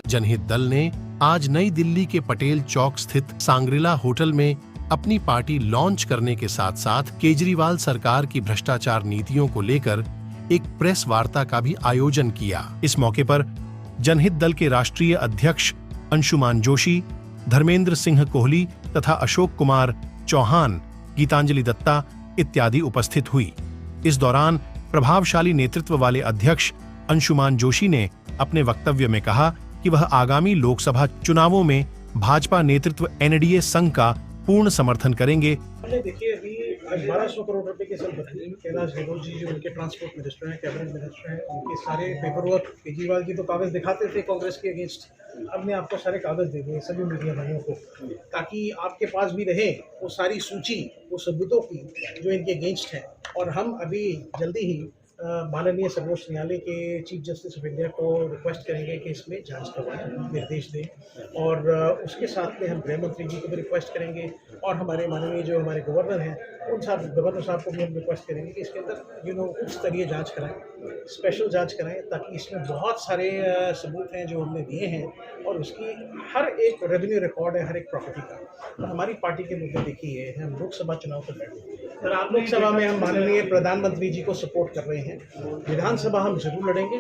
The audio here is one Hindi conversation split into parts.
जनहित दल ने आज नई दिल्ली के पटेल चौक स्थित सांग्रिला होटल में अपनी पार्टी लॉन्च करने के साथ साथ केजरीवाल सरकार की भ्रष्टाचार नीतियों को लेकर एक प्रेस वार्ता का भी आयोजन किया। इस मौके पर जनहित दल के राष्ट्रीय अध्यक्ष अंशुमान जोशी, धर्मेंद्र सिंह कोहली तथा अशोक कुमार चौहान, गीतांजलि दत्ता इत्यादि उपस्थित हुई। इस दौरान प्रभावशाली नेतृत्व वाले अध्यक्ष अंशुमान जोशी ने अपने वक्तव्य में कहा कि वह आगामी लोकसभा चुनावों में भाजपा नेतृत्व एनडीए संघ का पूर्ण समर्थन करेंगे। देखिए, अभी 1200 करोड़ रुपए के सब कैलाश गहलोत जी जो उनके ट्रांसपोर्ट मिनिस्टर हैं, कैबिनेट मिनिस्टर हैं, उनके सारे पेपर वर्क केजरीवाल जी तो कागज दिखाते थे कांग्रेस के अगेंस्ट, अब ने आपको सारे कागज दे दिए सभी मीडिया भाइयों को, ताकि आपके पास भी रहे वो सारी सूची, वो सबूतों की जो इनके अगेंस्ट है। और हम अभी जल्दी ही माननीय सर्वोच्च न्यायालय के चीफ जस्टिस ऑफ इंडिया को रिक्वेस्ट करेंगे कि इसमें जांच करवाएं, निर्देश दें। और उसके साथ में हम गृह मंत्री जी को भी रिक्वेस्ट करेंगे और हमारे माननीय जो हमारे गवर्नर हैं उन गवर्नर साहब को भी हम रिक्वेस्ट करेंगे कि इसके अंदर उच्च स्तरीय जांच कराएं, स्पेशल जांच कराएं, ताकि इसमें बहुत सारे सबूत हैं जो हमने दिए हैं और उसकी हर एक रेवेन्यू रिकॉर्ड है हर एक प्रॉपर्टी का। तो हमारी पार्टी के मुद्दे देखिए, हम लोकसभा चुनाव पर लड़ेंगे। लोकसभा में हम माननीय प्रधानमंत्री जी को सपोर्ट कर रहे हैं, विधानसभा हम जरूर लड़ेंगे।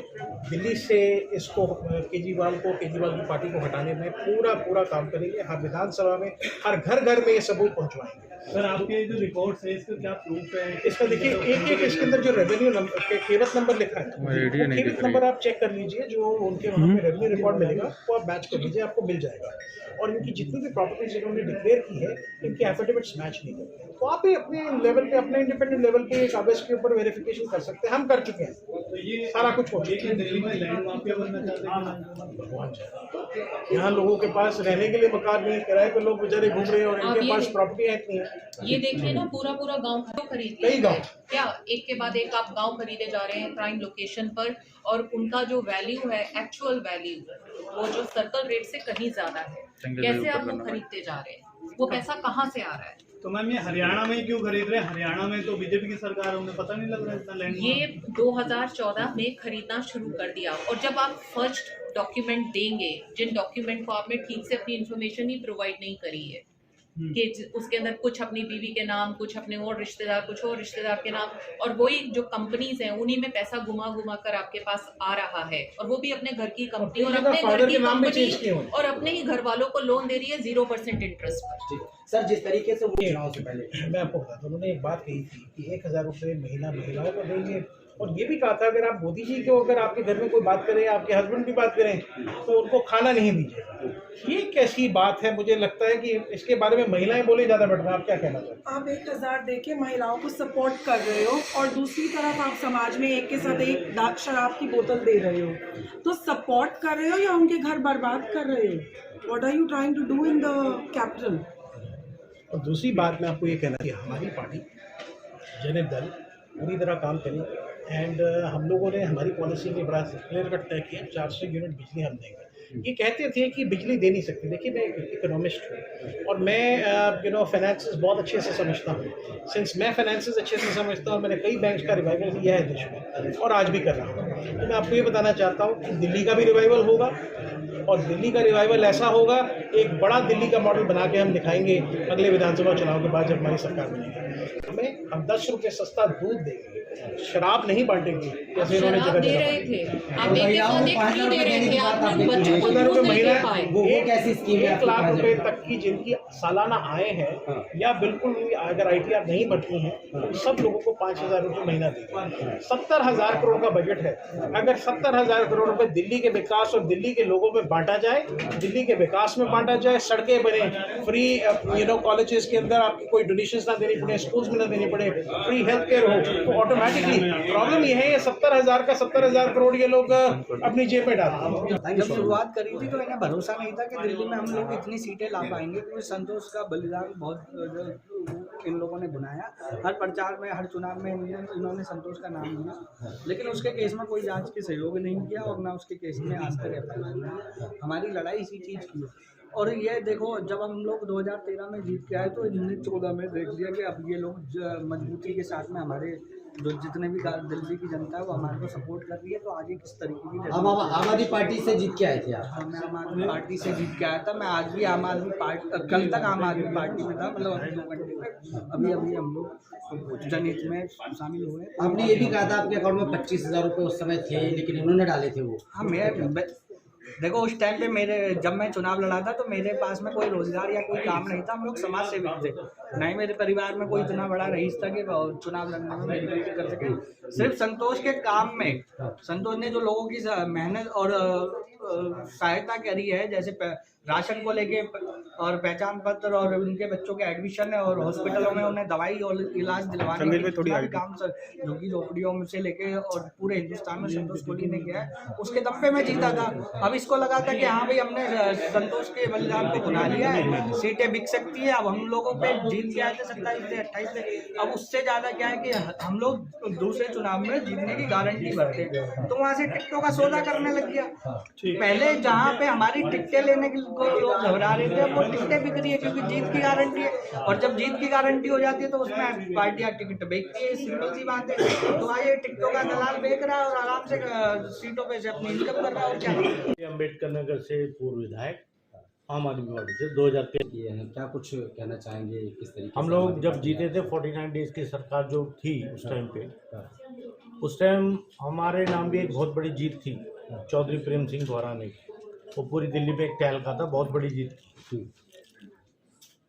दिल्ली से इसको केजरीवाल की पार्टी को हटाने में पूरा काम करेंगे। हर विधानसभा में हर घर में ये सबूत पहुंचवाएंगे। सर, आपके जो रिकॉर्ड्स है इसका क्या प्रूफ है? इसका देखिए, एक इसके अंदर जो रेवेन्यू नंबर केवत नंबर लिखा है, केवत नंबर आप चेक कर लीजिए, जो उनके वहाँ पे रेवेन्यू रिकॉर्ड मिलेगा वो आप मैच कर लीजिए, आपको मिल जाएगा। और इनकी जितनी भी प्रॉपर्टीज इन्होंने डिक्लेयर की है, इनके एफिडेविट्स मैच नहीं करते, तो आप ही अपने लेवल पे, अपने इंडिपेंडेंट लेवल पे कागज के ऊपर वेरिफिकेशन कर सकते हैं। हम कर चुके हैं, तो ये सारा कुछ हो चुका है। दिल्ली में लैंड माफिया बनना चाहते हैं भगवान जाने। यहाँ लोगों के पास रहने के लिए मकान नहीं, किराए पे लोग बेचारे घूम रहे हैं और इनके पास प्रॉपर्टी इतनी है। ये देखिए ना, पूरा गांव खरीद कई गांव क्या एक के बाद एक आप गांव खरीदे जा रहे हैं प्राइम लोकेशन पर, और उनका जो वैल्यू है, एक्चुअल वैल्यू वो जो सर्कल रेट से कहीं ज्यादा है। कैसे आप लोग खरीदते जा रहे हैं? वो पैसा कहाँ से आ रहा है? तो मैम, ये हरियाणा में क्यों खरीद रहे हैं? हरियाणा में तो बीजेपी की सरकार है, उन्हें पता नहीं लग रहा है इतना लैंड। ये 2014 में खरीदना शुरू कर दिया, और जब आप फर्स्ट डॉक्यूमेंट देंगे, जिन डॉक्यूमेंट को आपने ठीक से अपनी इंफॉर्मेशन ही प्रोवाइड नहीं करी है, कि उसके अंदर कुछ अपनी बीवी के नाम, कुछ अपने और रिश्तेदार, कुछ और रिश्तेदार के नाम, और वही जो कंपनीज हैं उन्हीं में पैसा घुमा कर आपके पास आ रहा है, और वो भी अपने घर की कंपनी और अपने घर की कंपनी और अपने ही घर वालों को लोन दे रही है 0% इंटरेस्ट पर। सर, जिस तरीके से वो चुनाव से पहले मैं आपको बताता हूँ, उन्होंने एक बात कही थी कि 1000 रुपये महीना महिलाओं को देंगे, और ये भी कहा था अगर आप मोदी जी को, अगर आपके घर में कोई बात करे, आपके हस्बैंड भी बात करें, तो उनको खाना नहीं दीजिएगा। ये कैसी बात है? मुझे लगता है कि इसके बारे में महिलाएं बोले ज्यादा बेटर है। आप क्या कहना चाहते हैं? आप 1000 देके महिलाओं को सपोर्ट कर रहे हो और दूसरी तरफ आप समाज में एक के साथ एक शराब की बोतल दे रहे हो, तो सपोर्ट कर रहे हो या उनके घर बर्बाद कर रहे हो? What are you trying to do in the capital? और दूसरी बात मैं आपको ये कहना कि हमारी पार्टी जनहित दल पूरी तरह काम करें, एंड हम लोगों ने हमारी पॉलिसी में बड़ा क्लियर कट तय किया, 400 यूनिट बिजली हम देंगे। ये कहते थे कि बिजली दे नहीं सकते। देखिए, मैं इकोनॉमिस्ट हूँ और मैं फाइनेंसेस बहुत अच्छे से समझता हूँ। सिंस मैं फाइनेंसेस अच्छे से समझता हूँ, मैंने कई बैंक्स का रिवाइवल किया है देश में और आज भी कर रहा हूँ। तो मैं आपको ये बताना चाहता हूँ कि दिल्ली का भी रिवाइवल होगा, और दिल्ली का रिवाइवल ऐसा होगा, एक बड़ा दिल्ली का मॉडल बना के हम दिखाएंगे अगले विधानसभा चुनाव के बाद जब हमारी सरकार बनेगी। हम 10 रुपये सस्ता दूध देंगे, शराब नहीं बांटेंगे जैसे इन्होंने जगह दे रहे थे, आप एक के बाद एक फ्री दे रहे थे, आप लोग बच्चों को दूध नहीं दे पाए। 1 लाख रुपए तक की जिनकी सालाना आय है, या बिल्कुल अगर ITR नहीं बढ़ती है, तो सब लोगों को 5000 रुपये महीना देंगे। 70,000 करोड़ का बजट है। अगर 70,000 करोड़ रुपए दिल्ली के विकास और दिल्ली के लोगों में बांटा जाए, दिल्ली के विकास में बांटा जाए, सड़कें बने, फ्री कॉलेजेस के अंदर आपकी कोई डोनेशंस ना देनी पड़े, स्कूल्स में ना देनी पड़े, फ्री हेल्थ केयर हो, तो ऑटोमेटिकली प्रॉब्लम ये है, ये 70,000 का 70,000 करोड़ ये लोग अपनी जेब में डालते हैं। जब शुरुआत करी थी तो इन्हें भरोसा नहीं था कि दिल्ली में हम लोग इतनी सीटें ला पाएंगे, क्योंकि संतोष का बलिदान बहुत इन लोगों ने बनाया। हर प्रचार में, हर चुनाव में इन्होंने संतोष का नाम लिया, लेकिन उसके केस में कोई जांच के सहयोग नहीं किया और ना उसके केस में आज तक FIR। हमारी लड़ाई इसी चीज़ की है। और ये देखो, जब हम लोग 2013 में जीत के आए तो इन्होंने 14 में देख लिया कि अब ये लोग मजबूती के साथ में हमारे जो जितने भी दिल्ली की जनता है वो हमारे को सपोर्ट कर रही है। तो आगे किस तरीके की अब आप आम आदमी पार्टी से जीत के आए थे आप? हाँ, मैं आम आदमी पार्टी से जीत के आया था। मैं आज भी आम आदमी पार्टी, कल तक आम आदमी पार्टी में था, मतलब अभी 2 घंटे तक। अभी हम लोग जनहित में शामिल हुए। आपने ये भी कहा था आपके अकाउंट में 25,000 रुपये उस समय थे, लेकिन इन्होंने डाले थे वो। हाँ, मैं देखो उस टाइम पे जब मैं चुनाव लड़ा था तो मेरे पास में कोई रोजगार या कोई काम नहीं था। हम लोग समाज सेवक थे, नहीं मेरे परिवार में कोई इतना बड़ा रईस था कि चुनाव लड़ने में मेरी ड्यूटी कर सके। सिर्फ संतोष के काम में, संतोष ने जो लोगों की मेहनत और सहायता करी है, जैसे राशन को लेके और पहचान पत्र और उनके बच्चों के एडमिशन और हॉस्पिटलों में उन्हें दवाई और इलाज दिलवाने के लिए काम झुग्गी झोपड़ियों में से लेके और पूरे हिंदुस्तान में संतोष कोहली ने किया है। उसके दम पे मैं जीता था। अब इसको लगा था कि हाँ भाई हमने संतोष के बलिदान को भुना लिया है, सीटें बिक सकती है। अब हम लोगों पे जीत के आए थे 27 से 28 से। अब उससे ज्यादा क्या है कि हम लोग दूसरे चुनाव में जीतने की गारंटी भरते हैं, तो वहाँ से टिकटों का सौदा करने लग गया। पहले जहाँ पे हमारी टिकटें लेने को लोग घबरा रहे थे, वो टिकटें बिक रही है क्योंकि जीत की गारंटी है। और जब जीत की गारंटी हो जाती है तो उसमें पार्टियां टिकट बेचती है, सिंपल सी बात है। तो ये टिकटों का दलाल बेच रहा है और आराम से सीटों पे से अपनी इनकम कर रहा है। और क्या अम्बेडकर नगर से पूर्व विधायक आम आदमी पार्टी से 2013 ये हैं, क्या कुछ कहना चाहेंगे किस तरीके हम से लोग हमारी जब पार्टी- जीते थे 49 डेज की सरकार जो थी उस टाइम पे, उस टाइम हमारे नाम भी एक बहुत बड़ी जीत थी चौधरी प्रेम सिंह गौराने की। वो पूरी दिल्ली में एक तहलका था, बहुत बड़ी जीत थी।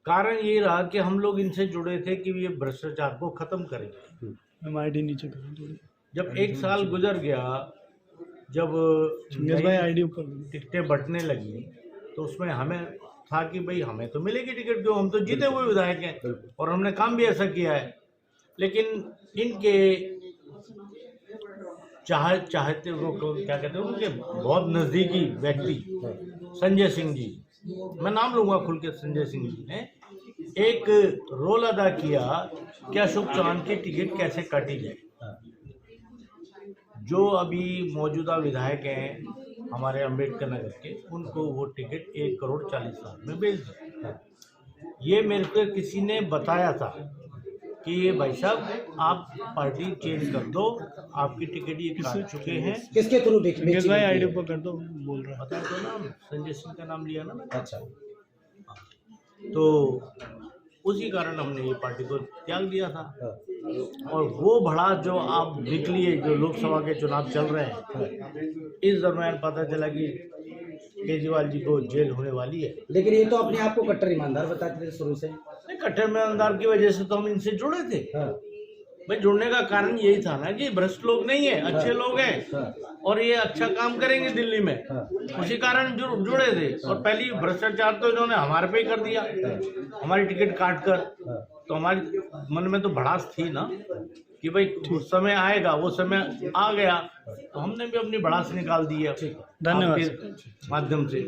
कारण ये रहा कि हम लोग इनसे जुड़े थे कि ये भ्रष्टाचार को खत्म करेंगे। आईडी नीचे करो। जब 1 साल गुजर गया, जब आईडी ऊपर टिकटें बंटने लगी, तो उसमें हमें था कि भाई हमें तो मिलेगी टिकट, क्यों, हम तो जीते हुए विधायक हैं और हमने काम भी ऐसा किया है। लेकिन इनके चाहते वो क्या कहते हैं, उनके बहुत नज़दीकी व्यक्ति संजय सिंह जी, मैं नाम लूँगा खुल के, संजय सिंह जी ने एक रोल अदा किया कि अशोक चौहान की टिकट कैसे काटी जाए। जो अभी मौजूदा विधायक हैं हमारे अम्बेडकर नगर के, उनको वो टिकट 1,40,40,00,000 में बेच दी। ये मेरे को किसी ने बताया था कि ये भाई साहब आप पार्टी चेंज कर दो, आपकी टिकट ये काट चुके हैं। किसके थ्रू बेची गई आईडी थी? ऊपर कर दो, बोल रहा है। पता तो नाम संजय सिंह का नाम लिया ना मैंने। अच्छा, तो उसी कारण हमने ये पार्टी को त्याग दिया था। और वो भड़ा जो आप निकली है, जो लोकसभा के चुनाव चल रहे हैं, इस दरम्यान पता चला कि केजरीवाल जी को जेल होने वाली है। लेकिन ये तो अपने आप को कट्टर ईमानदार बताते थे शुरू से। कट्टर ईमानदार की वजह से तो हम इनसे जुड़े थे। हाँ, भाई जुड़ने का कारण यही था ना कि भ्रष्ट लोग नहीं है, अच्छे लोग हैं और ये अच्छा काम करेंगे दिल्ली में, उसी कारण जुड़े थे। और पहली भ्रष्टाचार तो इन्होंने हमारे पे ही कर दिया, हमारी टिकट काट कर। तो हमारे मन में तो भड़ास थी ना कि भाई उस समय आएगा, वो समय आ गया, तो हमने भी अपनी भड़ास निकाल दी है। धन्यवाद आपके माध्यम से।